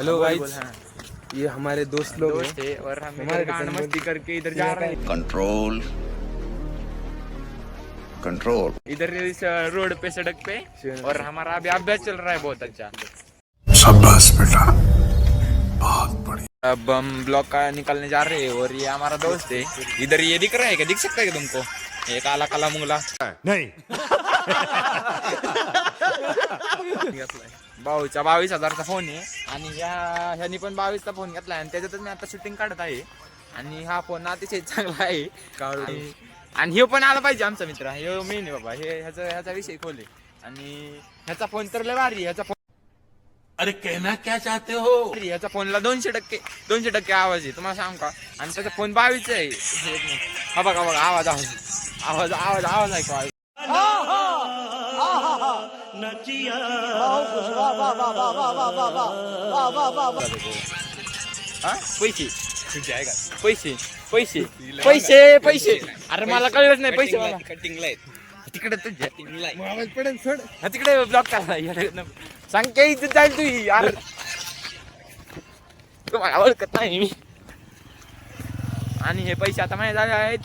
Hello guys, ये हमारे दोस्त लोग थे और हम हमारे गाना मस्ती करके इधर जा रहे हैं। कंट्रोल कंट्रोल इधर इस रोड पे सड़क पे और हमारा अभी अभ्यास चल रहा है बहुत अच्छा। शाबाश बेटा, बहुत बढ़िया। अब हम ब्लॉक का निकलने जा रहे हैं और ये हमारा दोस्त है। इधर ये दिख रहा है क्या, दिख सकता है क्या तुमको? ये काला काला मुंगला नहीं भाऊचा 22,000चा फोन आहे आणि ह्यानी पण 22चा फोन घेतला आणि त्याच्यातच मी आता शूटिंग काढत आहे. आणि हा फोन अतिशय चांगला आहे आणि हे पण आला पाहिजे आमचा मित्र. हे मेन आहे बाबा, हे ह्याचा विषय खोले. आणि ह्याचा फोन तर लय भारी, ह्याचा फोन अरे कहना क्या चाहते हो? ह्याचा फोनला 200% आवाज आहे तुम्हाला सांग का. आणि त्याचा फोन 22चा आहे. हा बघा बघा, आवाज आवाज आवाज आवाज आवाज ऐकू आवाज. पैसे तुझे आहे का? पैसे पैसे पैसे पैसे अरे मला कळलंच नाही. पैसे मला कटिंगला आहेत तिकडे तुझ्या तिकडे ब्लॉक टाकला. सांग काही इज्जत जाईल तुझी. अरे तुम्हाला ओळखत नाही मी. आणि हे पैसे आता माझे झाले आहेत.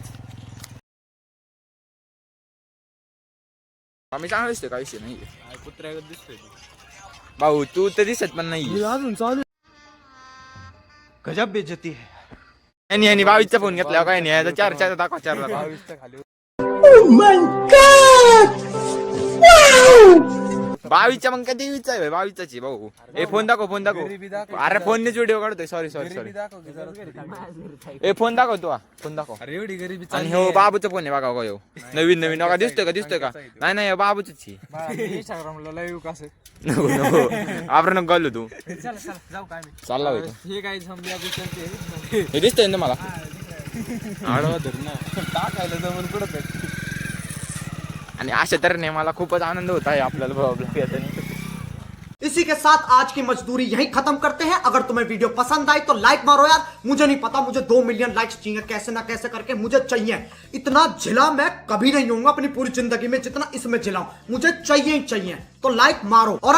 आम्ही चांगला दिसतोय, का विषय नाही. कुत्र्यागत दिसतोय भाऊ, तू तर दिसत पण नाही. अजून चालू गजब बेइज्जती है. यांनी 22चा फोन घेतला काय नाही. चार दाखवा, 4 खाली 22च्या मग कधी वीच आहे 22ची भाऊ. ए फोन दाखव, फोन दाखव. अरे फोननेच व्हिडिओ काढतोय. सॉरी ए फोन दाखव तू, फोन दाखव. अरे एवढी गरिबी आणि हो बाबूचा फोन आहे बघा का. हो नवीन नवीन बघा, दिसतोय का? नाही नाही बाबूच इंस्टाग्रामला लाईव्ह कसं नको नको आपण नको घालू तू. जाऊ काय चालला होतो हे काय समजा हे दिसतंय ना मला. आडवा धर ना, टाकायला जमून कुठं. आणि अशा तऱ्हेने मला खूपच आनंद होत आहे आपल्याला ब्लॉग येताना. इसी के साथ आज की मजदूरी यहीं खत्म करते हैं। अगर तुम्हें वीडियो पसंद आई तो लाइक मारो यार। मुझे नहीं पता, मुझे 2 मिलियन लाइक्स चाहिए, कैसे ना कैसे करके मुझे चाहिए। इतना झिला मैं कभी नहीं होऊंगा अपनी पूरी जिंदगी में जितना इसमें झिला हूं। मुझे चाहिए ही चाहिए, तो लाइक मारो। और